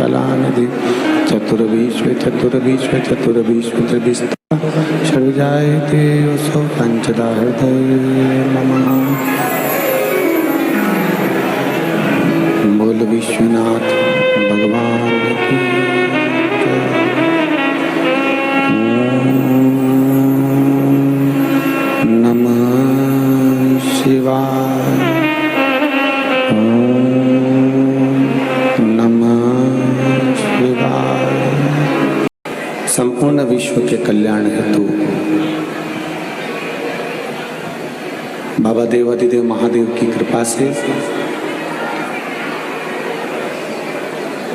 कलानिधि चतुर्विश्व चतुर्विश्व चतुर्विश्व त्रिविष्टा सर्वजायते असौ पंचदा हृदय नमः। बोल विश्वनाथ भगवान की शिवाय। नमः शिवाय। संपूर्ण विश्व के कल्याण हेतु बाबा देवाधिदेव महादेव की कृपा से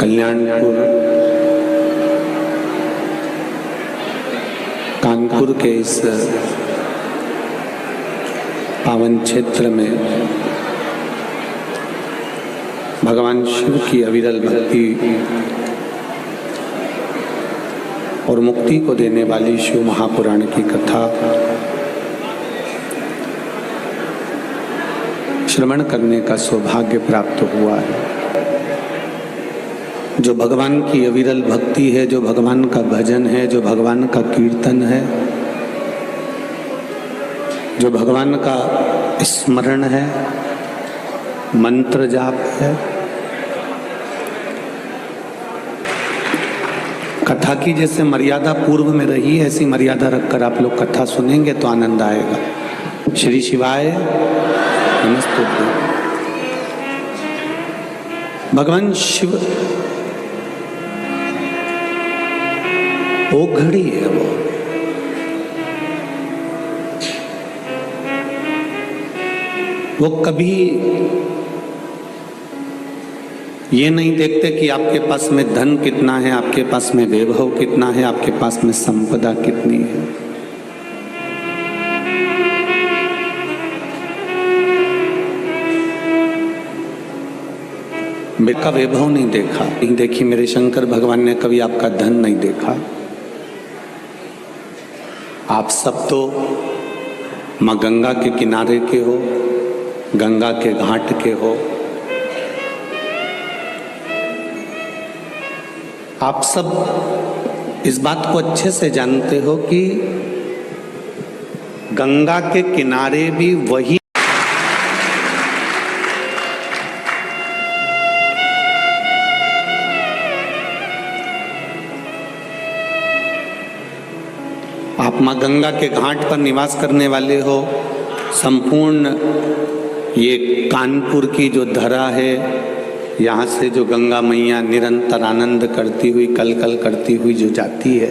कल्याणपुर कानपुर के इस पावन क्षेत्र में भगवान शिव की अविरल भक्ति और मुक्ति को देने वाली शिव महापुराण की कथा श्रवण करने का सौभाग्य प्राप्त हुआ है। जो भगवान की अविरल भक्ति है, जो भगवान का भजन है, जो भगवान का कीर्तन है, जो भगवान का स्मरण है, मंत्र जाप है, कथा की जैसे मर्यादा पूर्व में रही ऐसी मर्यादा रखकर आप लोग कथा सुनेंगे तो आनंद आएगा। श्री शिवाय नमस्तुभ्यं। भगवान शिव ओघड़ी है, वो कभी ये नहीं देखते कि आपके पास में धन कितना है, आपके पास में वैभव कितना है, आपके पास में संपदा कितनी है। मेरा वैभव नहीं देखा, नहीं देखी मेरे शंकर भगवान ने कभी आपका धन नहीं देखा। आप सब तो माँ गंगा के किनारे के हो, गंगा के घाट के हो। आप सब इस बात को अच्छे से जानते हो कि गंगा के किनारे भी वही आप माँ गंगा के घाट पर निवास करने वाले हो। संपूर्ण ये कानपुर की जो धरा है, यहाँ से जो गंगा मैया निरंतर आनंद करती हुई, कल कल करती हुई जो जाती है,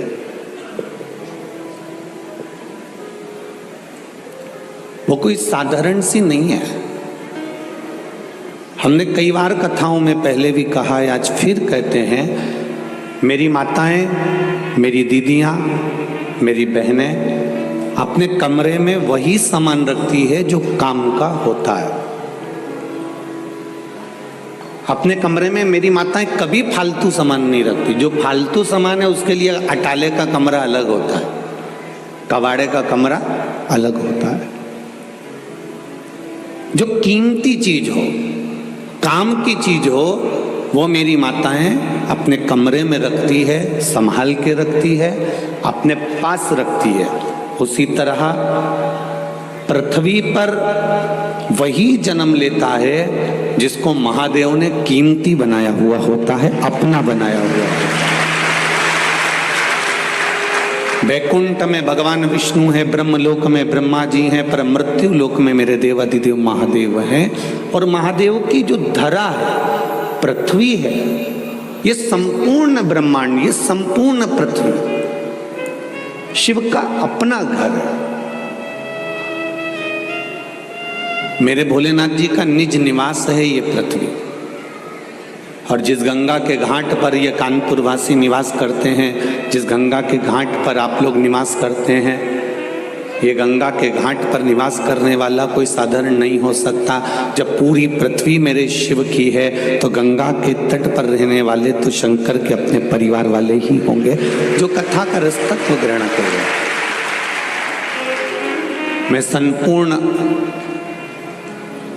वो कोई साधारण सी नहीं है। हमने कई बार कथाओं में पहले भी कहा है, आज फिर कहते हैं, मेरी माताएं, मेरी दीदियां, मेरी बहनें अपने कमरे में वही सामान रखती है जो काम का होता है। अपने कमरे में मेरी माताएं कभी फालतू सामान नहीं रखती। जो फालतू सामान है उसके लिए अटाले का कमरा अलग होता है, कबाड़े का कमरा अलग होता है। जो कीमती चीज हो, काम की चीज हो, वो मेरी माताएं अपने कमरे में रखती है, संभाल के रखती है, अपने पास रखती है। उसी तरह पृथ्वी पर वही जन्म लेता है जिसको महादेव ने कीमती बनाया हुआ होता है, अपना बनाया हुआ है। वैकुंठ में भगवान विष्णु है, ब्रह्मलोक में ब्रह्मा जी हैं, पर मृत्यु लोक में मेरे देवाधिदेव महादेव हैं। और महादेव की जो धरा है, पृथ्वी है, ये संपूर्ण ब्रह्मांड, ये संपूर्ण पृथ्वी शिव का अपना घर है। मेरे भोलेनाथ जी का निज निवास है ये पृथ्वी। और जिस गंगा के घाट पर ये कानपुर वासी निवास करते हैं, जिस गंगा के घाट पर आप लोग निवास करते हैं, ये गंगा के घाट पर निवास करने वाला कोई साधारण नहीं हो सकता। जब पूरी पृथ्वी मेरे शिव की है तो गंगा के तट पर रहने वाले तो शंकर के अपने परिवार वाले ही होंगे, जो कथा का रसतत्व ग्रहण करें। मैं संपूर्ण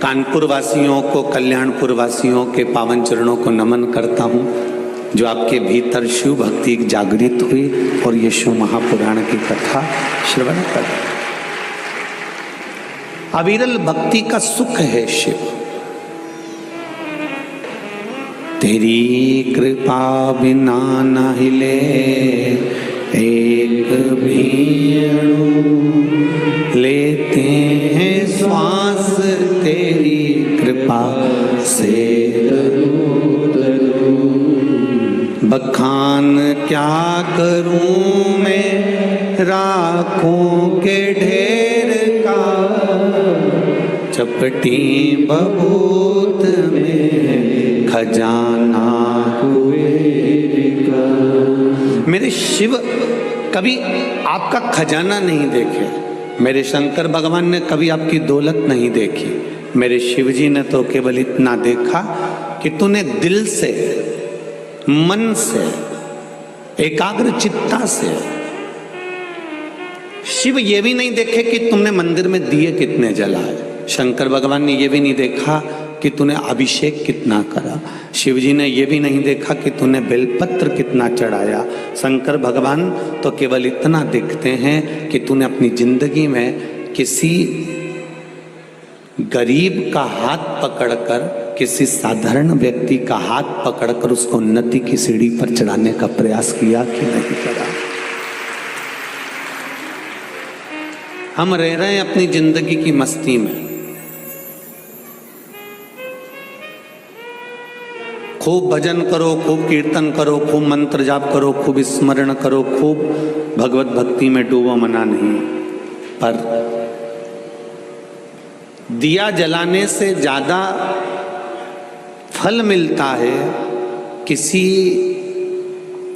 कानपुर वासियों को, कल्याणपुर वासियों के पावन चरणों को नमन करता हूँ। जो आपके भीतर शिव भक्ति जागृत हुई और ये शिव महापुराण की कथा श्रवण कर। अविरल भक्ति का सुख है शिव। तेरी कृपा बिना न हिले एक भी अणु, लेते हैं श्वास तेरी कृपा से बखान क्या करूं मैं राखों के ढेर का, चपटी बबूत में खजाना हुए का। मेरे शिव कभी आपका खजाना नहीं देखे, मेरे शंकर भगवान ने कभी आपकी दौलत नहीं देखी। मेरे शिव जी ने तो केवल इतना देखा कि तूने दिल से, मन से, एकाग्र चित्ता से। शिव ये भी नहीं देखे कि तुमने मंदिर में दिए कितने जलाए। शंकर भगवान ने ये भी नहीं देखा कि तूने अभिषेक कितना करा। शिव जी ने ये भी नहीं देखा कि तूने बेलपत्र कितना चढ़ाया। शंकर भगवान तो केवल इतना देखते हैं कि तूने अपनी जिंदगी में किसी गरीब का हाथ पकड़कर, किसी साधारण व्यक्ति का हाथ पकड़कर उसको उन्नति की सीढ़ी पर चढ़ाने का प्रयास किया कि नहीं करा। हम रह रहे हैं अपनी जिंदगी की मस्ती में, खूब भजन करो, खूब कीर्तन करो, खूब मंत्र जाप करो, खूब स्मरण करो, खूब भगवत भक्ति में डूबो, मना नहीं। पर दिया जलाने से ज्यादा फल मिलता है किसी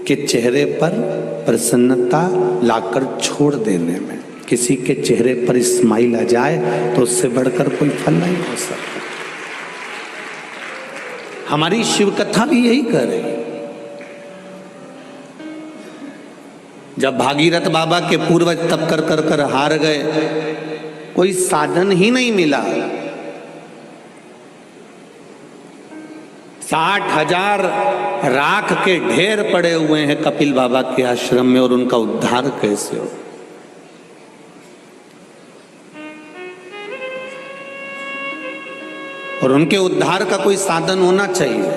के चेहरे पर प्रसन्नता लाकर छोड़ देने में। किसी के चेहरे पर स्माइल आ जाए तो उससे बढ़कर कोई फल नहीं हो सकता। हमारी शिव कथा भी यही कर रही है। जब भागीरथ बाबा के पूर्वज तप कर कर कर हार गए, कोई साधन ही नहीं मिला, 60,000 राख के ढेर पड़े हुए हैं कपिल बाबा के आश्रम में, और उनका उद्धार कैसे हो। और उनके उद्धार का कोई साधन होना चाहिए।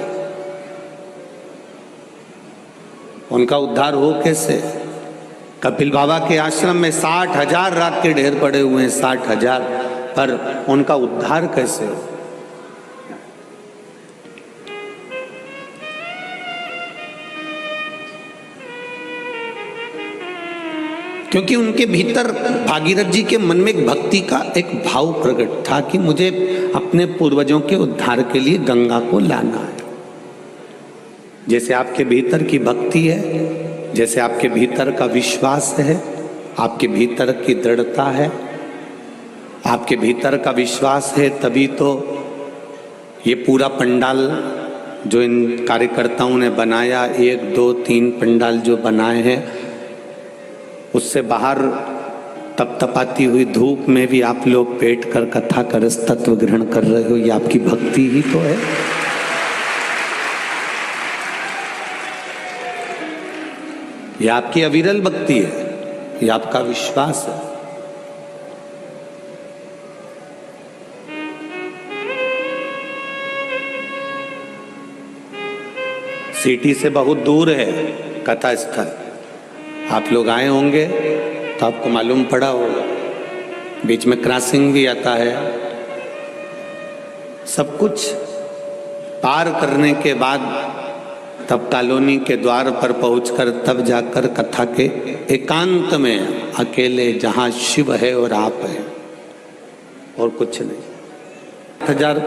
उनका उद्धार हो कैसे? कपिल बाबा के आश्रम में 60,000 राख के ढेर पड़े हुए हैं, 60,000, पर उनका उद्धार कैसे हो? क्योंकि उनके भीतर भागीरथ जी के मन में एक भक्ति का एक भाव प्रकट था कि मुझे अपने पूर्वजों के उद्धार के लिए गंगा को लाना है। जैसे आपके भीतर की भक्ति है, जैसे आपके भीतर का विश्वास है, आपके भीतर की दृढ़ता है, आपके भीतर का विश्वास है, तभी तो ये पूरा पंडाल जो इन कार्यकर्ताओं ने बनाया, 1, 2, 3 पंडाल जो बनाए हैं, उससे बाहर तपतपाती हुई धूप में भी आप लोग बैठकर कथा का रस तत्व ग्रहण कर रहे हो। ये आपकी भक्ति ही तो है। ये आपकी अविरल भक्ति है, ये आपका विश्वास है। सिटी से बहुत दूर है कथा स्थल। आप लोग आए होंगे तो आपको मालूम पड़ा होगा, बीच में क्रॉसिंग भी आता है। सब कुछ पार करने के बाद तब कॉलोनी के द्वार पर पहुंचकर तब जाकर कथा के एकांत में अकेले, जहां शिव है और आप हैं और कुछ नहीं। 60,000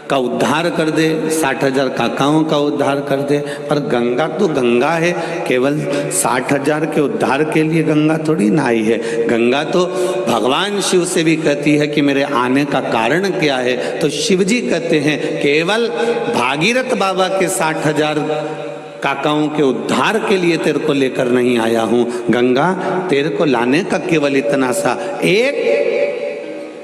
का उद्धार कर दे, 60,000 काकाओं का उद्धार कर दे, पर गंगा तो गंगा है। केवल 60,000 के उद्धार के लिए गंगा थोड़ी ना आई है। गंगा तो भगवान शिव से भी कहती है कि मेरे आने का कारण क्या है, तो शिव जी कहते हैं केवल भागीरथ बाबा के 60,000 काकाओं के उद्धार के लिए तेरे को लेकर नहीं आया हूं। गंगा तेरे को लाने का केवल इतना सा एक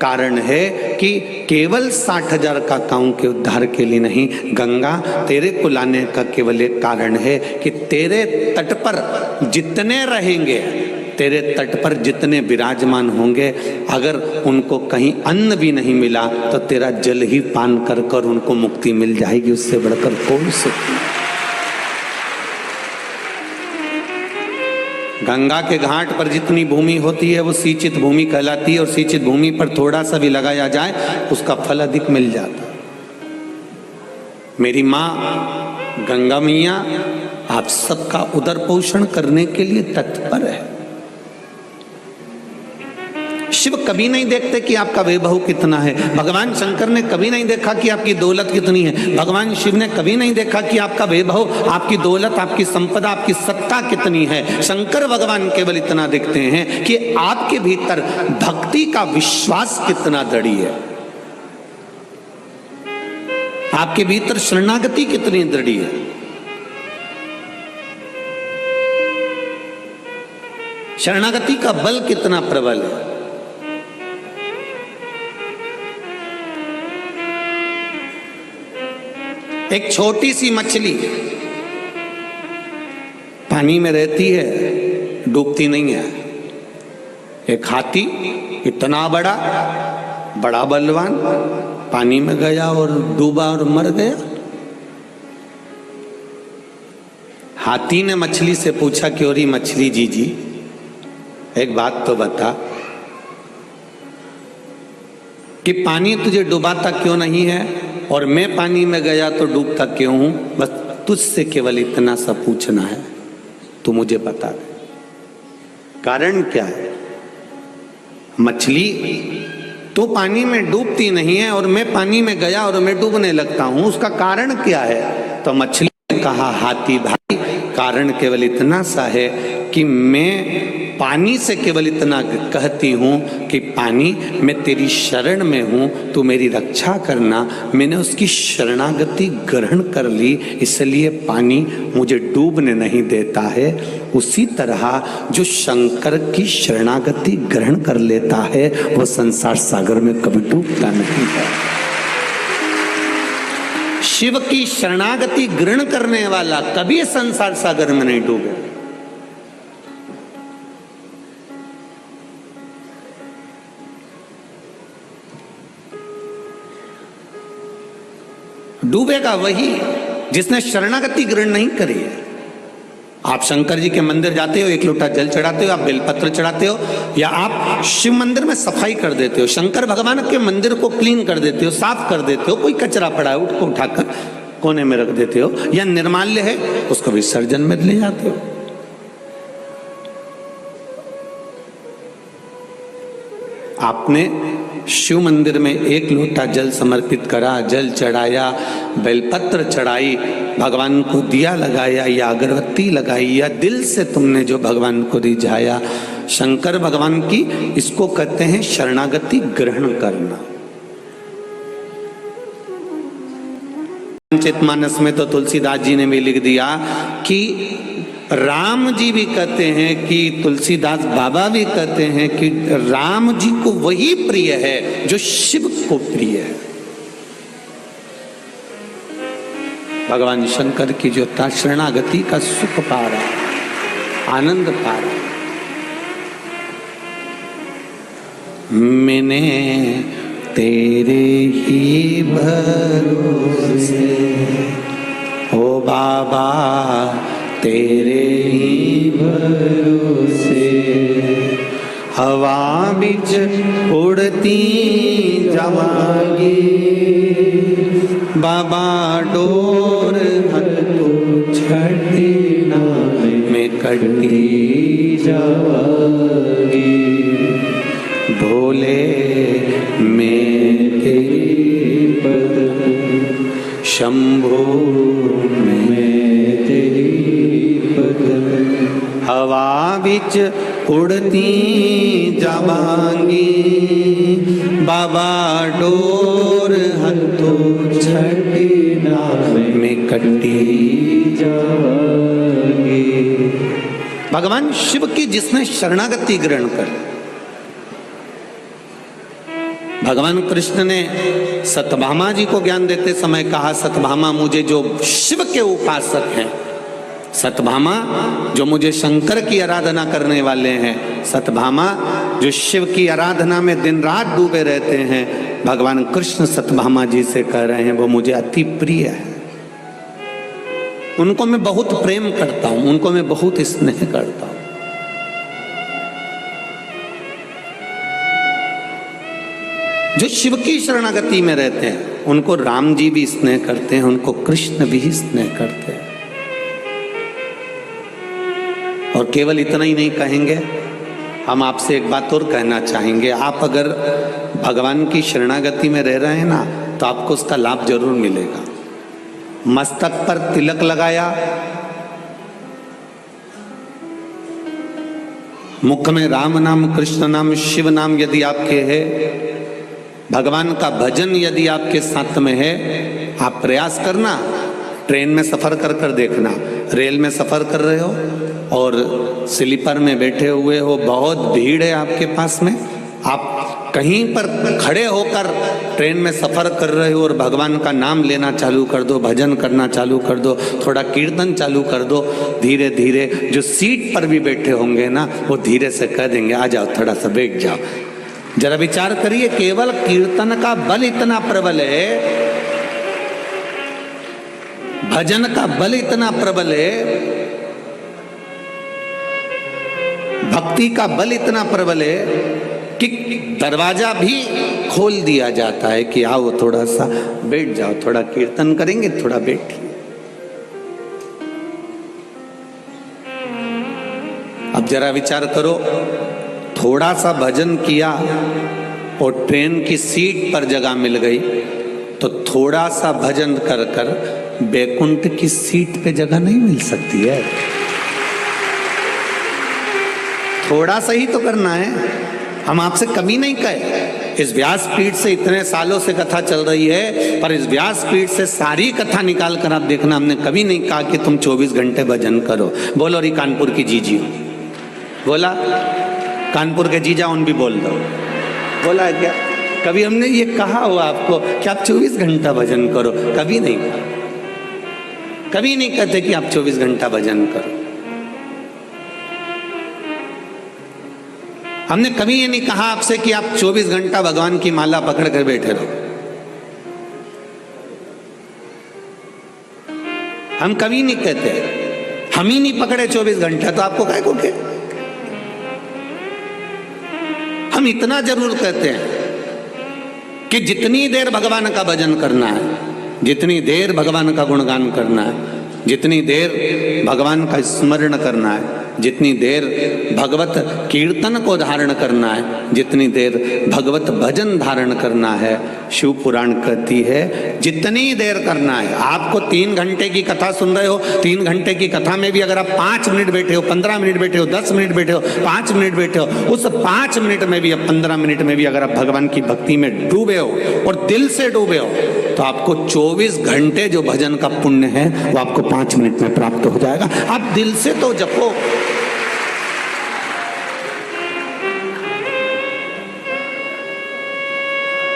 कारण है कि केवल 60,000 काकाओं के उद्धार के लिए नहीं, गंगा तेरे को लाने का केवल एक कारण है कि तेरे तट पर जितने रहेंगे, तेरे तट पर जितने विराजमान होंगे, अगर उनको कहीं अन्न भी नहीं मिला तो तेरा जल ही पान कर कर उनको मुक्ति मिल जाएगी। उससे बढ़कर कौन सुख। गंगा के घाट पर जितनी भूमि होती है वो सिंचित भूमि कहलाती है, और सिंचित भूमि पर थोड़ा सा भी लगाया जाए उसका फल अधिक मिल जाता है। मेरी माँ गंगा मैया आप सबका उदर पोषण करने के लिए तत्पर है। शिव कभी नहीं देखते कि आपका वैभव कितना है, भगवान शंकर ने कभी नहीं देखा कि आपकी दौलत कितनी है, भगवान शिव ने कभी नहीं देखा कि आपका वैभव, आपकी दौलत, आपकी संपदा, आपकी सत्ता कितनी है। शंकर भगवान केवल इतना देखते हैं कि आपके भीतर भक्ति का विश्वास कितना दृढ़ है, आपके भीतर शरणागति कितनी दृढ़ है। शरणागति का बल कितना प्रबल है। एक छोटी सी मछली पानी में रहती है, डूबती नहीं है। एक हाथी इतना बड़ा, बड़ा बलवान, पानी में गया और डूबा और मर गया। हाथी ने मछली से पूछा कि अरे मछली जी, एक बात तो बता कि पानी तुझे डुबाता क्यों नहीं है और मैं पानी में गया तो डूबता क्यों हूं। बस तुझसे केवल इतना सा पूछना है, तू मुझे बता दे कारण क्या है। मछली तो पानी में डूबती नहीं है और मैं पानी में गया और मैं डूबने लगता हूं, उसका कारण क्या है। तो मछली ने कहा, हाथी भाई कारण केवल इतना सा है कि मैं पानी से केवल इतना कहती हूं कि पानी मैं तेरी शरण में हूं, तू मेरी रक्षा करना। मैंने उसकी शरणागति ग्रहण कर ली, इसलिए पानी मुझे डूबने नहीं देता है। उसी तरह जो शंकर की शरणागति ग्रहण कर लेता है वो संसार सागर में कभी डूबता नहीं है। शिव की शरणागति ग्रहण करने वाला कभी संसार सागर में नहीं डूबे। डूबेगा वही जिसने शरणागति ग्रहण नहीं करी है। आप शंकर जी के मंदिर जाते हो, एक लोटा जल चढ़ाते हो, आप बेलपत्र चढ़ाते हो, या आप शिव मंदिर में सफाई कर देते हो, शंकर भगवान के मंदिर को क्लीन कर देते हो, साफ कर देते हो। कोई कचरा पड़ा है उसको उठाकर कोने में रख देते हो, या निर्माल्य है उसको विसर्जन में ले जाते हो। आपने शिव मंदिर में एक लोटा जल समर्पित करा, जल चढ़ाया, बेलपत्र चढ़ाई, भगवान को दिया लगाया या अगरबत्ती लगाई, या दिल से तुमने जो भगवान को रिझाया, शंकर भगवान की, इसको कहते हैं शरणागति ग्रहण करना। चेतमानस में तो तुलसीदास जी ने भी लिख दिया कि राम जी भी कहते हैं कि तुलसीदास बाबा भी कहते हैं कि राम जी को वही प्रिय है जो शिव को प्रिय है। भगवान शंकर की जो शरणागति का सुख पा रहा, आनंद पा रहा। मैंने तेरे ही भरोसे ओ बाबा, तेरे ही भरोसे हवा बिच उड़ती जावांगी, बाबा डोर हथो छड़ी ना मैं कटी जावांगी। भोले मैं तेरी पद, शंभो मैं तेरी पद, हवा बिच उड़ती जावांगी, बाबा डोर हथो छड़ी ना मैं कटी जावांगी। भगवान शिव की जिसने शरणागति ग्रहण कर, भगवान कृष्ण ने सत्यभामा जी को ज्ञान देते समय कहा, सत्यभामा मुझे जो शिव के उपासक हैं, सत्यभामा जो मुझे शंकर की आराधना करने वाले हैं, सत्यभामा जो शिव की आराधना में दिन रात डूबे रहते हैं, भगवान कृष्ण सत्यभामा जी से कह रहे हैं वो मुझे अति प्रिय है, उनको मैं बहुत प्रेम करता हूं, उनको मैं बहुत स्नेह करता हूं। जो शिव की शरणागति में रहते हैं उनको राम जी भी स्नेह करते हैं, उनको कृष्ण भी स्नेह करते हैं। और केवल इतना ही नहीं कहेंगे, हम आपसे एक बात और कहना चाहेंगे। आप अगर भगवान की शरणागति में रह रहे हैं ना, तो आपको उसका लाभ जरूर मिलेगा। मस्तक पर तिलक लगाया, मुख में राम नाम, कृष्ण नाम, शिव नाम यदि आपके है, भगवान का भजन यदि आपके साथ में है, आप प्रयास करना। ट्रेन में सफर कर कर देखना, रेल में सफर कर रहे हो और स्लीपर में बैठे हुए हो, बहुत भीड़ है आपके पास में, आप कहीं पर खड़े होकर ट्रेन में सफर कर रहे हो और भगवान का नाम लेना चालू कर दो, भजन करना चालू कर दो, थोड़ा कीर्तन चालू कर दो। धीरे धीरे जो सीट पर भी बैठे होंगे ना, वो धीरे से कह देंगे आ जाओ, थोड़ा सा बैठ जाओ। जरा विचार करिए, केवल कीर्तन का बल इतना प्रबल है, भजन का बल इतना प्रबल है, भक्ति का बल इतना प्रबल है कि दरवाजा भी खोल दिया जाता है कि आओ थोड़ा सा बैठ जाओ, थोड़ा कीर्तन करेंगे, थोड़ा बैठिए। अब जरा विचार करो, थोड़ा सा भजन किया और ट्रेन की सीट पर जगह मिल गई, तो थोड़ा सा भजन कर कर बैकुंठ की सीट पे जगह नहीं मिल सकती है। थोड़ा सा ही तो करना है। हम आपसे कभी नहीं कहे, इस व्यासपीठ से इतने सालों से कथा चल रही है, पर इस व्यासपीठ से सारी कथा निकाल कर आप देखना, हमने कभी नहीं कहा कि तुम 24 घंटे भजन करो। बोलो री कानपुर की जीजी, बोला कानपुर के जीजा उन भी बोल दो, बोला है क्या? कभी हमने ये कहा हो आपको कि आप 24 घंटा भजन करो? कभी नहीं कहा, कभी नहीं कहते कि आप 24 घंटा भजन करो। हमने कभी ये नहीं कहा आपसे कि आप 24 घंटा भगवान की माला पकड़ कर बैठे रहो। हम कभी नहीं कहते, हम ही नहीं पकड़े 24 घंटा, तो आपको काय को के? हम इतना जरूर कहते हैं कि जितनी देर भगवान का भजन करना है, जितनी देर भगवान का गुणगान करना है, जितनी देर भगवान का स्मरण करना है, जितनी देर भगवत कीर्तन को धारण करना है, जितनी देर भगवत भजन धारण करना है, शिव पुराण कहती है जितनी देर करना है। आपको 3 घंटे की कथा सुन रहे हो, 3 घंटे की कथा में भी अगर आप 5 मिनट बैठे हो, 15 मिनट बैठे हो, 10 मिनट बैठे हो, 5 मिनट बैठे हो, उस 5 मिनट में भी, 15 मिनट में भी अगर आप भगवान की भक्ति में डूबे हो और दिल से डूबे हो, तो आपको 24 घंटे जो भजन का पुण्य है वो आपको 5 मिनट में प्राप्त हो जाएगा। आप दिल से तो जपो।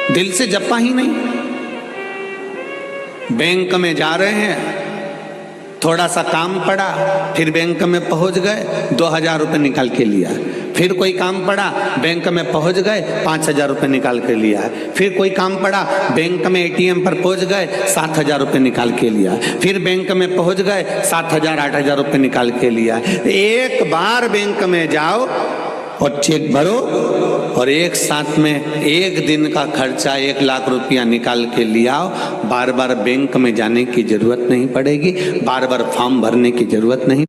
दिल से जपा ही नहीं। बैंक में जा रहे हैं, थोड़ा सा काम पड़ा, फिर बैंक में पहुंच गए, 2000 रुपये निकाल के लिया। फिर कोई काम पड़ा, बैंक में पहुंच गए, 5000 रुपये निकाल के लिया है। फिर कोई काम पड़ा, बैंक में एटीएम पर पहुंच गए, 7000 रुपये निकाल के लिया है। फिर बैंक में पहुंच गए, 7000 8000 रुपये निकाल के लिया है। एक बार बैंक में जाओ और चेक भरो और एक साथ में एक दिन का खर्चा 1 लाख रुपया निकाल के ले आओ। बार बार बैंक में जाने की जरूरत नहीं पड़ेगी, बार बार फॉर्म भरने की जरूरत नहीं।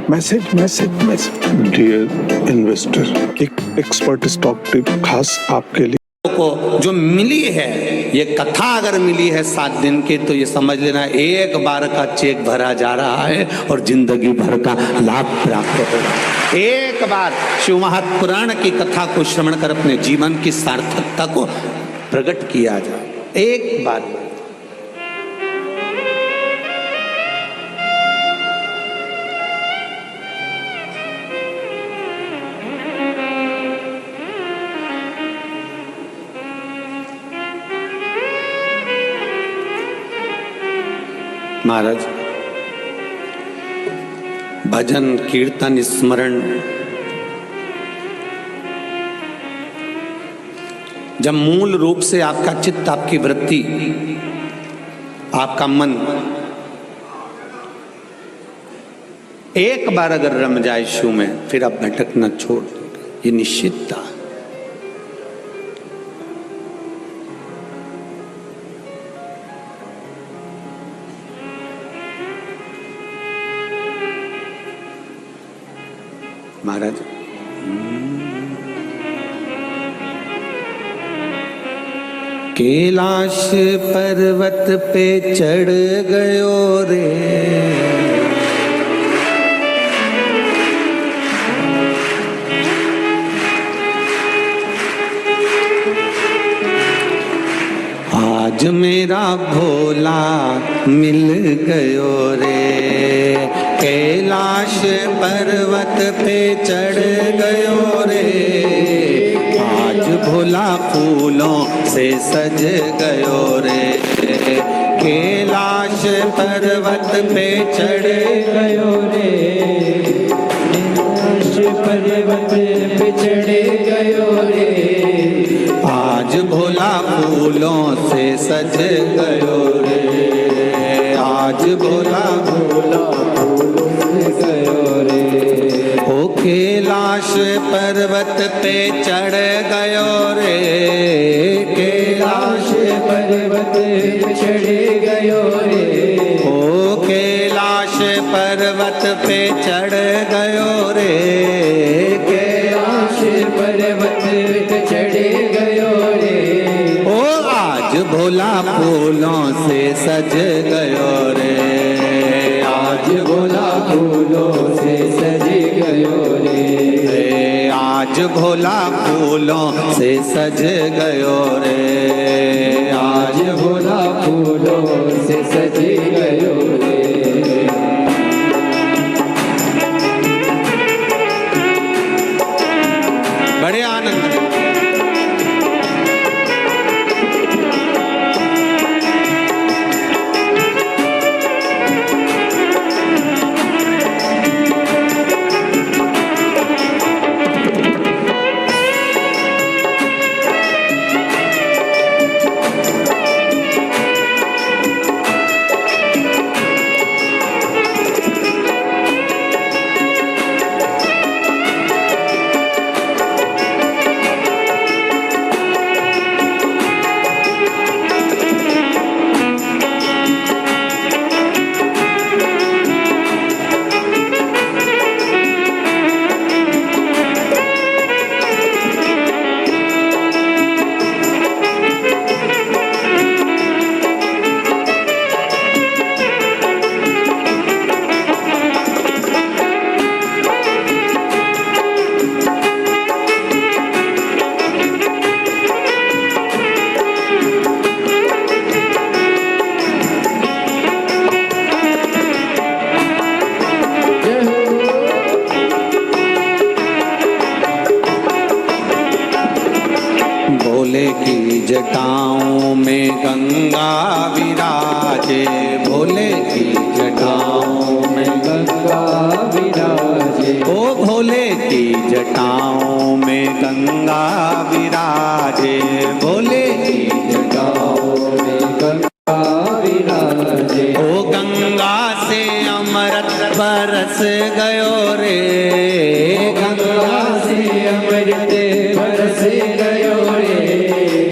Message message message dear investor, एक एक्सपर्ट स्टॉक टिप खास आपके लिए को जो मिली है, ये कथा अगर मिली है 7 दिन की, तो ये समझ लेना एक बार का चेक भरा जा रहा है और जिंदगी भर का लाभ प्राप्त होगा। एक बार शिव महापुराण की कथा को श्रवण कर अपने जीवन की सार्थकता को प्रकट किया जाए, एक बार। महाराज भजन कीर्तन स्मरण जब मूल रूप से आपका चित्त, आपकी वृत्ति, आपका मन एक बार अगर रम जाए शिव में, फिर आप भटकना छोड़ दोगे, ये निश्चितता। महाराज कैलाश पर्वत पे चढ़ गयो रे, आज मेरा भोला मिल गयो रे। कैलाश पर्वत पे चढ़ गयो रे, आज भोला फूलों से सज गयो रे। कैलाश पर्वत पे चढ़ गयो रे, कैलाश पर्वत पे चढ़ गयो रे, आज भोला फूलों से सज गयो रे। आज भोला फूलों से गयो रे। ओ कैलाश पर्वत पे चढ़ गयो रे, कैलाश पर्वत पे चढ़ गयो रे। ओ कैलाश पर्वत पे चढ़ गयो रे, कैलाश पर्वत पे चढ़ गयो रे। ओ आज भोला फूलों से सज गयो रे, आज भोला फूलों से सज गयो रे। आज भोला फूलों से सज गयो रे, आज भोला फूलों से सज गयो रे। बड़े आनंद भोले की जटाओं में गंगा विराजे, भोले की जटाओं में गंगा विराजे। ओ भोले की जटाओं में गंगा विराजे, भोले की जटाओं में गंगा विराजे। ओ गंगा से अमृत बरस गयो रे, गंगा से अमृत बरस गयो रे।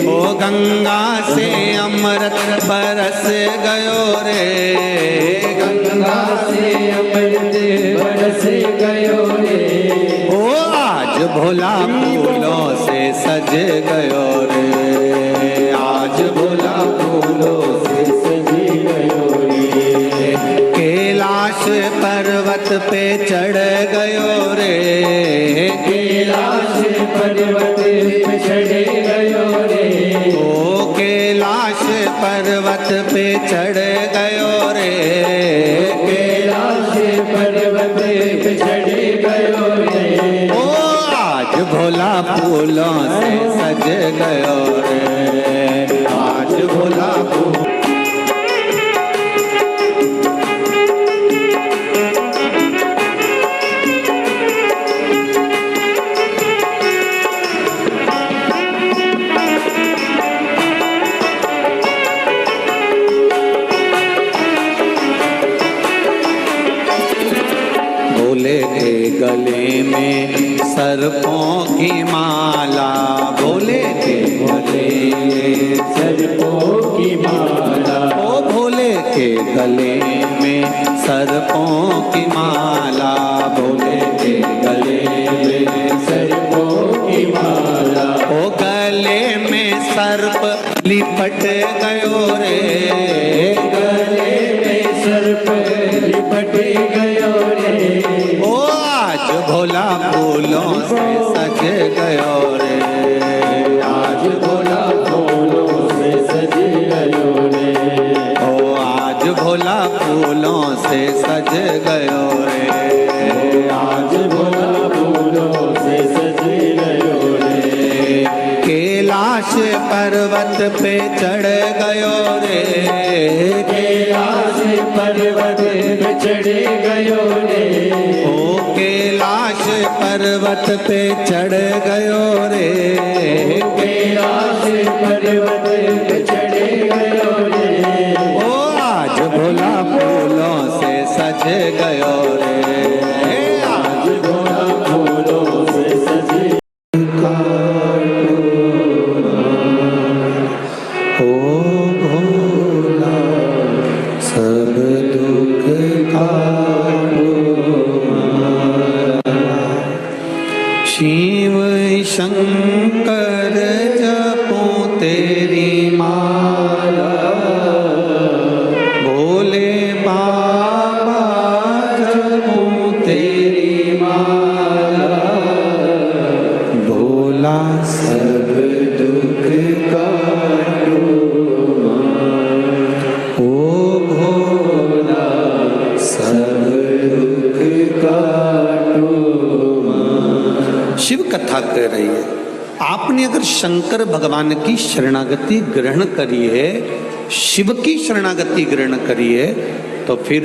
ओ गंगा से अमृत बरस गयो रे, गंगा से अमृत बरस गयो रे। ओ आज भोला फूलों से सज गयो रे, आज भोला फूलों से सज गयो रे। कैलाश पर्वत पे चढ़ गयो रे, कैलाश पर्वत पे चढ़ गयो रे। ओ कैलाश पर्वत पे चढ़ गयो रे, कैलाश पर्वत पे चढ़ गयो रे। ओ आज भोला फूलों से सज गयो रे, आज भोला फूल भोले के गले में सर्पों की माला, भोले के गले में सर्पों की माला, ओ भोले के गले में सर्पों की माला, भोले के गले में सर्पों की माला, ओ गले में सर्प लिपट गयो रे, गले में सर्प लिपट गयो रे, ओ आज भोला फूलों से सज गयो रे, आज भोला फूलों से सज गयो रे, ओ आज भोला फूलों से सज गयो रे, आज भोला फूलों से सज गयो रे, कैलाश पर्वत पे चढ़ गयो रे, कैलाश पर्वत पे चढ़ गयो रे, ओ कैलाश पर्वत पे चढ़ गयो रे, कैलाश पर्वत पे चढ़ गयो रे, ओ आज भोला फूलों से सज गयो रे, आज भोला फूलों से सज ओ भोला सब दुख काटो, शिव शंकर जपो तेरी माला, भोले बाबा जपो तेरी माला, भोला सब दुख काटो, ओ भोला सब दुख काटो। शिव कथा कह रही है, आपने अगर शंकर भगवान की शरणागति ग्रहण करी है, शिव की शरणागति ग्रहण करी है, तो फिर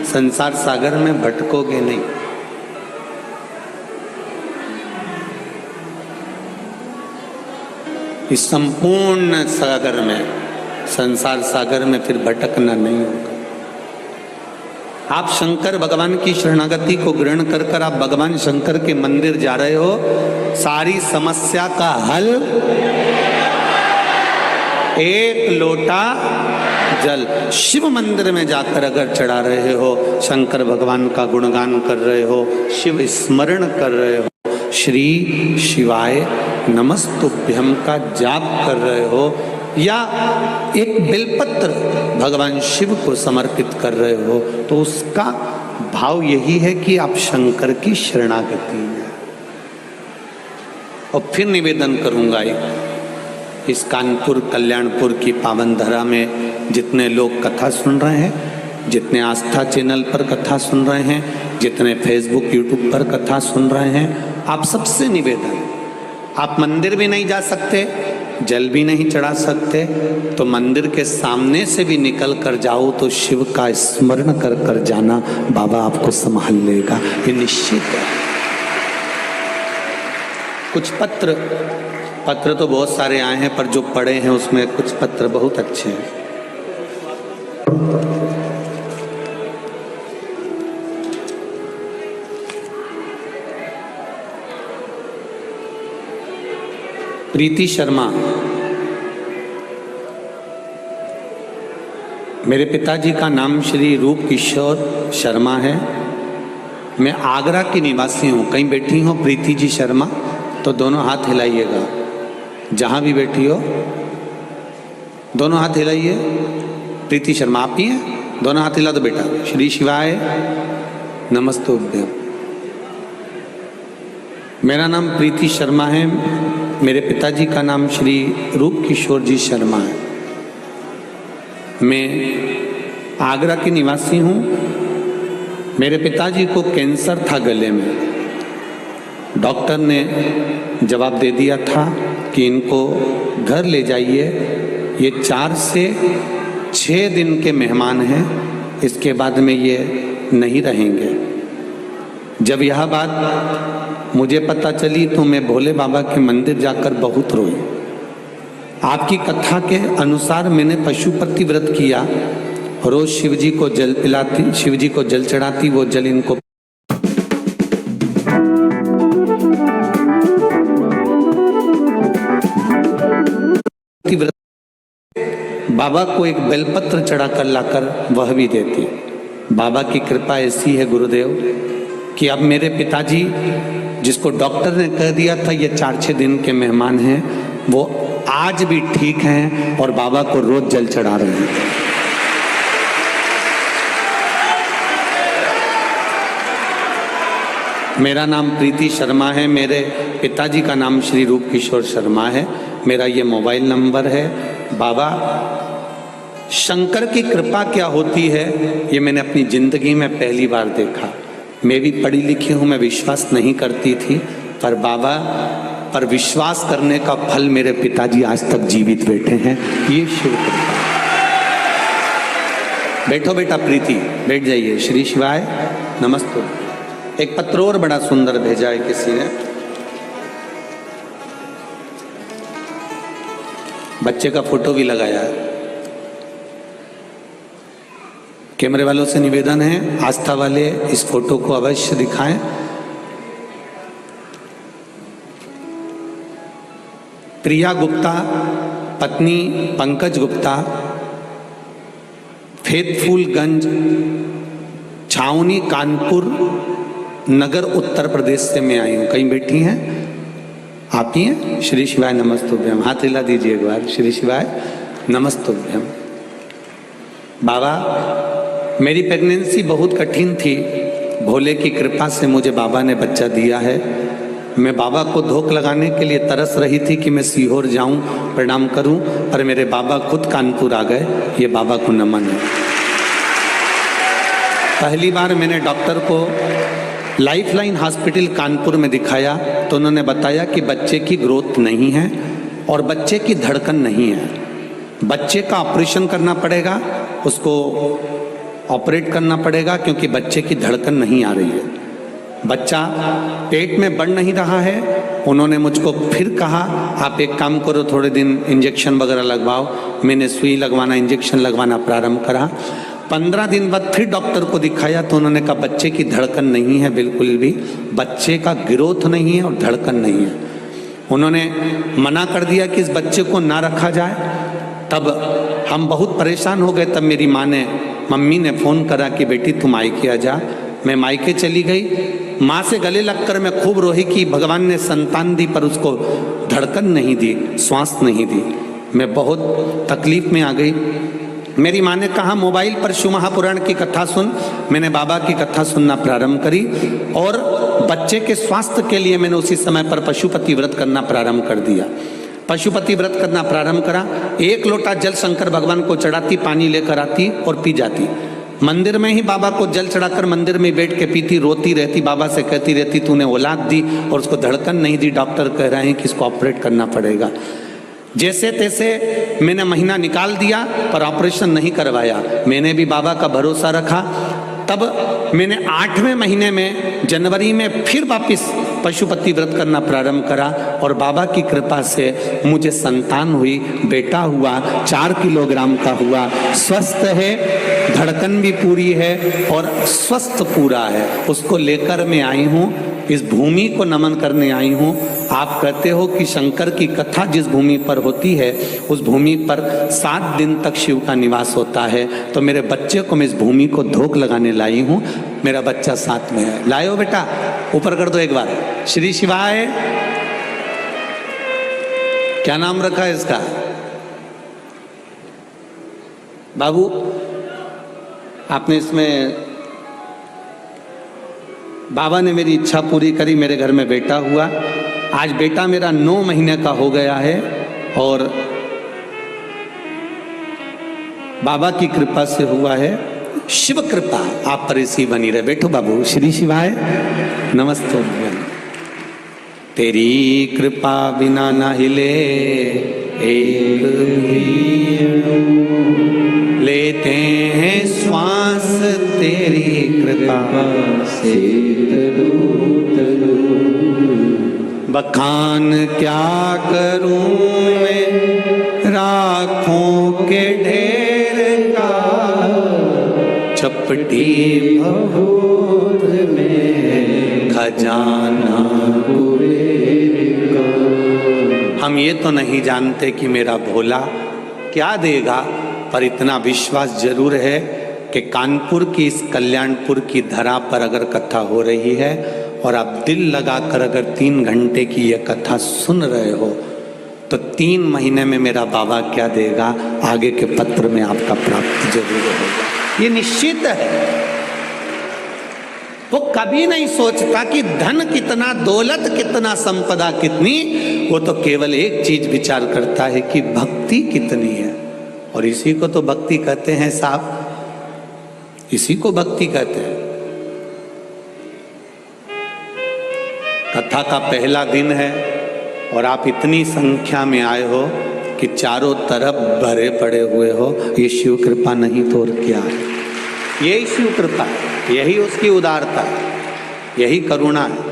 संसार सागर में भटकोगे नहीं। इस संपूर्ण सागर में, संसार सागर में फिर भटकना नहीं होगा। आप शंकर भगवान की शरणागति को ग्रहण कर कर आप भगवान शंकर के मंदिर जा रहे हो, सारी समस्या का हल एक लोटा जल। शिव मंदिर में जाकर अगर चढ़ा रहे हो, शंकर भगवान का गुणगान कर रहे हो, शिव स्मरण कर रहे हो, श्री शिवाय नमस्तुभ्यम का जाप कर रहे हो, या एक बेलपत्र भगवान शिव को समर्पित कर रहे हो, तो उसका भाव यही है कि आप शंकर की शरणागति में। और फिर निवेदन करूंगा, इस कानपुर कल्याणपुर की पावन धरा में जितने लोग कथा सुन रहे हैं, जितने आस्था चैनल पर कथा सुन रहे हैं, जितने फेसबुक यूट्यूब पर कथा सुन रहे हैं, आप सबसे निवेदन, आप मंदिर भी नहीं जा सकते, जल भी नहीं चढ़ा सकते, तो मंदिर के सामने से भी निकल कर जाओ तो शिव का स्मरण कर कर जाना, बाबा आपको संभाल लेगा, ये निश्चित है। कुछ पत्र तो बहुत सारे आए हैं, पर जो पढ़े हैं उसमें कुछ पत्र बहुत अच्छे हैं। प्रीति शर्मा, मेरे पिताजी का नाम श्री रूप किशोर शर्मा है, मैं आगरा की निवासी हूँ। कहीं बैठी हो प्रीति जी शर्मा तो दोनों हाथ हिलाइएगा, जहाँ भी बैठी हो दोनों हाथ हिलाइए। प्रीति शर्मा आप ही हैं, दोनों हाथ हिला दो बेटा। श्री शिवाय नमस्तुभ्यम। मेरा नाम प्रीति शर्मा है, मेरे पिताजी का नाम श्री रूप किशोर जी शर्मा है। मैं आगरा की निवासी हूँ। मेरे पिताजी को कैंसर था गले में, डॉक्टर ने जवाब दे दिया था कि इनको घर ले जाइए, ये 4 से 6 दिन के मेहमान हैं, इसके बाद में ये नहीं रहेंगे। जब यह बात मुझे पता चली तो मैं भोले बाबा के मंदिर जाकर बहुत रोई। आपकी कथा के अनुसार मैंने पशुपति व्रत किया, रोज शिव जी को जल पिलाती, शिव जी को जल चढ़ाती, वो जल इनको व्रत बाबा को एक बेलपत्र चढ़ाकर लाकर वह भी देती। बाबा की कृपा ऐसी है गुरुदेव कि अब मेरे पिताजी, जिसको डॉक्टर ने कह दिया था ये 4-6 दिन के मेहमान हैं, वो आज भी ठीक हैं और बाबा को रोज जल चढ़ा रहे हैं। मेरा नाम प्रीति शर्मा है, मेरे पिताजी का नाम श्री रूप किशोर शर्मा है, मेरा ये मोबाइल नंबर है। बाबा, शंकर की कृपा क्या होती है ये मैंने अपनी जिंदगी में पहली बार देखा। मैं भी पढ़ी लिखी हूँ, मैं विश्वास नहीं करती थी, पर बाबा पर विश्वास करने का फल मेरे पिताजी आज तक जीवित बैठे हैं। ये शिव कृपा। बैठो बेटा प्रीति, बैठ जाइए। श्री शिवाय नमस्ते। एक पत्र और बड़ा सुंदर भेजा है किसी ने। बच्चे का फोटो भी लगाया है। कैमरे वालों से निवेदन है, आस्था वाले इस फोटो को अवश्य दिखाएं। प्रिया गुप्ता, पत्नी पंकज गुप्ता, फेतफुलगंज, छावनी, कानपुर नगर, उत्तर प्रदेश से मैं आई हूँ। कहीं बैठी हैं? आप ही हैं? श्री शिवाय नमस्तुभ्यम। हाथ हिला दीजिए एक बार। श्री शिवाय नमस्तुभ्यम। बाबा, मेरी प्रेगनेंसी बहुत कठिन थी, भोले की कृपा से मुझे बाबा ने बच्चा दिया है। मैं बाबा को धोख लगाने के लिए तरस रही थी कि मैं सीहोर जाऊं, प्रणाम करूं, पर मेरे बाबा खुद कानपुर आ गए। ये बाबा को नमन है। पहली बार मैंने डॉक्टर को लाइफलाइन हॉस्पिटल कानपुर में दिखाया तो उन्होंने बताया कि बच्चे की ग्रोथ नहीं है और बच्चे की धड़कन नहीं है। बच्चे का ऑपरेशन करना पड़ेगा, उसको ऑपरेट करना पड़ेगा क्योंकि बच्चे की धड़कन नहीं आ रही है। बच्चा पेट में बढ़ नहीं रहा है। उन्होंने मुझको फिर कहा आप एक काम करो, थोड़े दिन इंजेक्शन वगैरह लगवाओ। मैंने सुई लगवाना, इंजेक्शन लगवाना प्रारंभ करा। 15 दिन बाद फिर डॉक्टर को दिखाया तो उन्होंने कहा बच्चे की धड़कन नहीं है, बिल्कुल भी बच्चे का ग्रोथ नहीं है और धड़कन नहीं है। उन्होंने मना कर दिया कि इस बच्चे को ना रखा जाए। तब हम बहुत परेशान हो गए। तब मेरी मम्मी ने फ़ोन करा कि बेटी तुम मायके आ जा। मैं मायके चली गई। माँ से गले लगकर मैं खूब रोही कि भगवान ने संतान दी पर उसको धड़कन नहीं दी, श्वास नहीं दी। मैं बहुत तकलीफ में आ गई। मेरी माँ ने कहा मोबाइल पर शिव महापुराण की कथा सुन। मैंने बाबा की कथा सुनना प्रारंभ करी और बच्चे के स्वास्थ्य के लिए मैंने उसी समय पर पशुपति व्रत करना प्रारंभ कर दिया। पशुपति व्रत करना प्रारंभ करा। 1 लोटा जल शंकर भगवान को चढ़ाती, पानी लेकर आती और पी जाती। मंदिर में ही बाबा को जल चढ़ाकर मंदिर में बैठ के पीती, रोती रहती, बाबा से कहती रहती तूने औलाद दी और उसको धड़कन नहीं दी, डॉक्टर कह रहे हैं कि इसको ऑपरेट करना पड़ेगा। जैसे तैसे मैंने महीना निकाल दिया पर ऑपरेशन नहीं करवाया। मैंने भी बाबा का भरोसा रखा। तब मैंने 8वें महीने में जनवरी में फिर वापस पशुपति व्रत करना प्रारंभ करा और बाबा की कृपा से मुझे संतान हुई, बेटा हुआ, 4 किलोग्राम का हुआ, स्वस्थ है, धड़कन भी पूरी है और स्वस्थ पूरा है। उसको लेकर मैं आई हूँ, इस भूमि को नमन करने आई हूँ। आप कहते हो कि शंकर की कथा जिस भूमि पर होती है उस भूमि पर 7 दिन तक शिव का निवास होता है। तो मेरे बच्चे को मैं इस भूमि को धोख लगाने लाई हूँ। मेरा बच्चा साथ में है। लायो बेटा, ऊपर कर दो एक बार। श्री शिवाय। क्या नाम रखा है इसका? बाबू, आपने इसमें, बाबा ने मेरी इच्छा पूरी करी, मेरे घर में बेटा हुआ। आज बेटा मेरा 9 महीने का हो गया है और बाबा की कृपा से हुआ है। शिव कृपा आप पर ऐसी बनी रहे। बैठो बाबू। श्री शिवाय नमस्ते। तेरी कृपा बिना ना हिले एक भी, लेते हैं श्वास तेरी कृपा से बखान क्या करूं मैं राखों के ढेर का, चपटी भभूत में खजाना कुबेर का। हम ये तो नहीं जानते कि मेरा भोला क्या देगा, पर इतना विश्वास जरूर है कि कानपुर की इस कल्याणपुर की धरा पर अगर कथा हो रही है और आप दिल लगाकर अगर 3 घंटे की यह कथा सुन रहे हो तो 3 महीने में मेरा बाबा क्या देगा आगे के पत्र में आपका प्राप्त जरूर होगा, ये निश्चित है। वो कभी नहीं सोचता कि धन कितना, दौलत कितना, संपदा कितनी, वो तो केवल एक चीज विचार करता है कि भक्ति कितनी है। और इसी को तो भक्ति कहते हैं साहब, इसी को भक्ति कहते हैं। कथा का पहला दिन है और आप इतनी संख्या में आए हो कि चारों तरफ भरे पड़े हुए हो, ये शिव कृपा नहीं तो और क्या है? यही शिव कृपा है, यही उसकी उदारता है, यही करुणा है।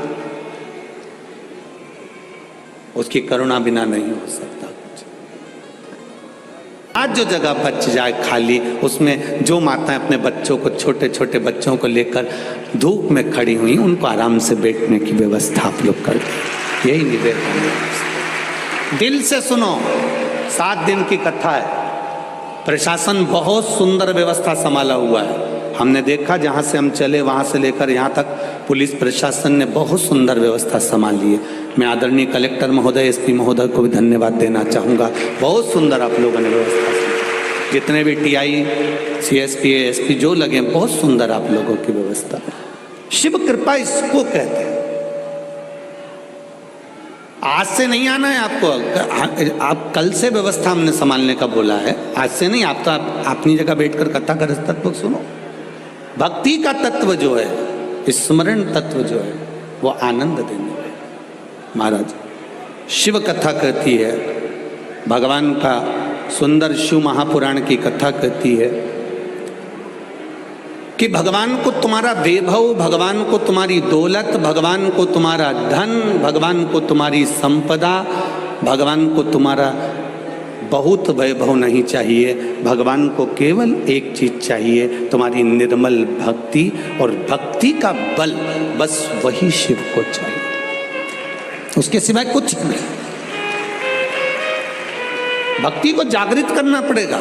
उसकी करुणा बिना नहीं हो सकता कुछ। आज जो जगह बच जाए खाली, उसमें जो माताएं अपने बच्चों को, छोटे छोटे बच्चों को लेकर धूप में खड़ी हुई, उनको आराम से बैठने की व्यवस्था आप लोग कर दें, यही निवेदन है। दिल से सुनो, 7 दिन की कथा है। प्रशासन बहुत सुंदर व्यवस्था संभाला हुआ है। हमने देखा जहाँ से हम चले वहाँ से लेकर यहाँ तक पुलिस प्रशासन ने बहुत सुंदर व्यवस्था संभाली है। मैं आदरणीय कलेक्टर महोदय, एसपी महोदय को भी धन्यवाद देना चाहूँगा। बहुत सुंदर आप लोगों ने व्यवस्था की। जितने भी टीआई, सीएसपी, एसपी जो लगे, बहुत सुंदर आप लोगों की व्यवस्था। शिव कृपा इसको कहते हैं। आज से नहीं आना है आपको, आप कल से व्यवस्था हमने संभालने का बोला है, आज से नहीं। आप तो अपनी जगह बैठकर कथा का तत्व सुनो। भक्ति का तत्व जो है, स्मरण तत्व जो है, वो आनंद देने वाला। महाराज शिव कथा कहती है, भगवान का सुंदर शिव महापुराण की कथा कहती है कि भगवान को तुम्हारा वैभव, भगवान को तुम्हारी दौलत, भगवान को तुम्हारा धन, भगवान को तुम्हारी संपदा, भगवान को तुम्हारा बहुत वैभव नहीं चाहिए। भगवान को केवल एक चीज चाहिए, तुम्हारी निर्मल भक्ति, और भक्ति का बल, बस वही शिव को चाहिए, उसके सिवाय कुछ नहीं। भक्ति को जागृत करना पड़ेगा,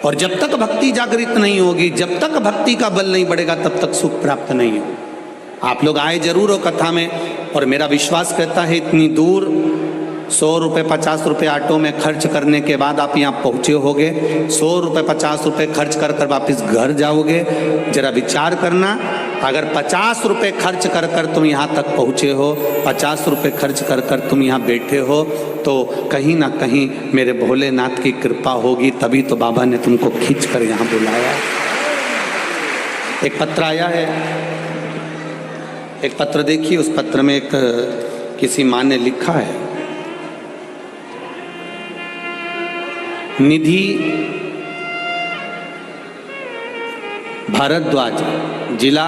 और जब तक भक्ति जागृत नहीं होगी, जब तक भक्ति का बल नहीं बढ़ेगा, तब तक सुख प्राप्त नहीं होगा। आप लोग आए जरूर हो कथा में, और मेरा विश्वास कहता है इतनी दूर 100 रुपये 50 रुपये ऑटो में खर्च करने के बाद आप यहाँ पहुँचे होगे, 100 रुपये 50 रुपये खर्च कर कर वापस घर जाओगे। जरा विचार करना, अगर 50 रुपये खर्च कर कर तुम यहाँ तक पहुँचे हो, 50 रुपये खर्च कर कर तुम यहाँ बैठे हो, तो कहीं ना कहीं मेरे भोलेनाथ की कृपा होगी, तभी तो बाबा ने तुमको खींच कर यहाँ बुलाया। एक पत्र आया है, एक पत्र देखिए। उस पत्र में एक किसी माँ ने लिखा है, निधि भारद्वाज, जिला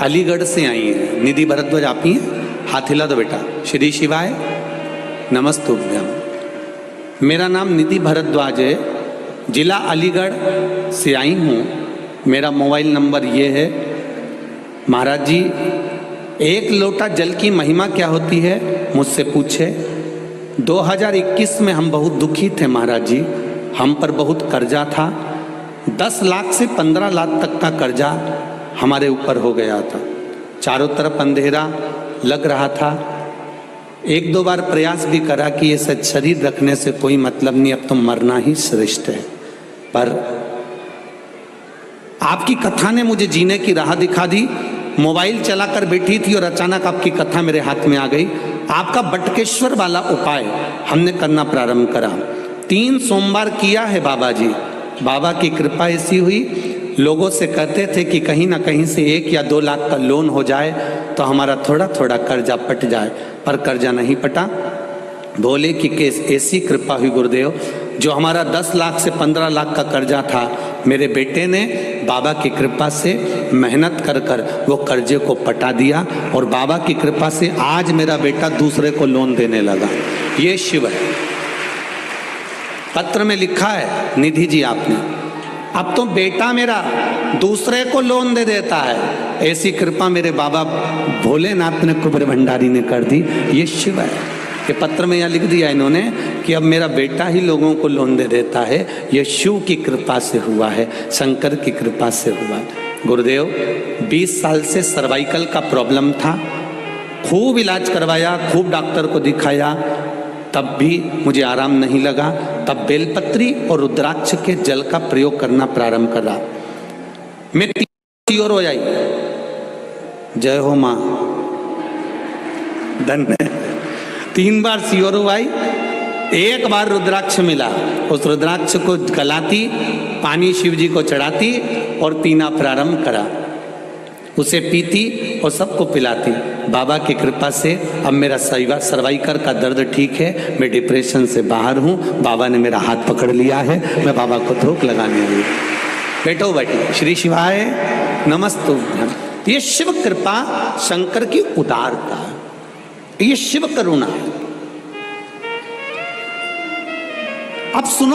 अलीगढ़ से आई है। निधि भारद्वाज आप ही हैं? हाथ हिला दो बेटा। श्री शिवाय नमस्तुभ्यम। मेरा नाम निधि भारद्वाज है, जिला अलीगढ़ से आई हूँ। मेरा मोबाइल नंबर ये है। महाराज जी, 1 लोटा जल की महिमा क्या होती है मुझसे पूछे। 2021 में हम बहुत दुखी थे महाराज जी, हम पर बहुत कर्जा था। 10 लाख से 15 लाख तक का कर्जा हमारे ऊपर हो गया था। चारों तरफ अंधेरा लग रहा था। 1-2 बार प्रयास भी करा कि ये शरीर रखने से कोई मतलब नहीं, अब तो मरना ही श्रेष्ठ है। पर आपकी कथा ने मुझे जीने की राह दिखा दी। मोबाइल चलाकर बैठी थी और अचानक आपकी कथा मेरे हाथ में आ गई। आपका बटकेश्वर वाला उपाय हमने करना प्रारंभ करा। 3 सोमवार किया है बाबा जी। बाबा की कृपा ऐसी हुई, लोगों से कहते थे कि कहीं ना कहीं से 1 या 2 लाख का लोन हो जाए तो हमारा थोड़ा थोड़ा कर्जा पट जाए, पर कर्जा नहीं पटा। भोले की केस ऐसी कृपा हुई गुरुदेव, जो हमारा 10 लाख से 15 लाख का कर्जा था, मेरे बेटे ने बाबा की कृपा से मेहनत कर कर वो कर्जे को पटा दिया, और बाबा की कृपा से आज मेरा बेटा दूसरे को लोन देने लगा। ये शिव है। पत्र में लिखा है निधि जी आपने, अब तो बेटा मेरा दूसरे को लोन दे देता है। ऐसी कृपा मेरे बाबा भोलेनाथ ने, कुबेर भंडारी ने कर दी। ये शिव है। ये पत्र में यहाँ लिख दिया इन्होंने कि अब मेरा बेटा ही लोगों को लोन दे देता है, ये शिव की कृपा से हुआ है, शंकर की कृपा से हुआ है। गुरुदेव 20 साल से सर्वाइकल का प्रॉब्लम था, खूब इलाज करवाया, खूब डॉक्टर को दिखाया, तब भी मुझे आराम नहीं लगा। तब बेलपत्री और रुद्राक्ष के जल का प्रयोग करना प्रारंभ करा। मैं 3 और हो जाई, जय हो माँ, धन्य। 3 बार सियोरो आई, 1 बार रुद्राक्ष मिला, उस रुद्राक्ष को गलाती, पानी शिव जी को चढ़ाती और पीना प्रारंभ करा, उसे पीती और सबको पिलाती। बाबा की कृपा से अब मेरा सर्वाइकल का दर्द ठीक है, मैं डिप्रेशन से बाहर हूँ। बाबा ने मेरा हाथ पकड़ लिया है, मैं बाबा को धोख लगाने आई। बैठो बैठो, श्री शिवाय नमस्तुभ्यं। ये शिव कृपा, शंकर की उदारता, ये शिव करुणा। अब सुनो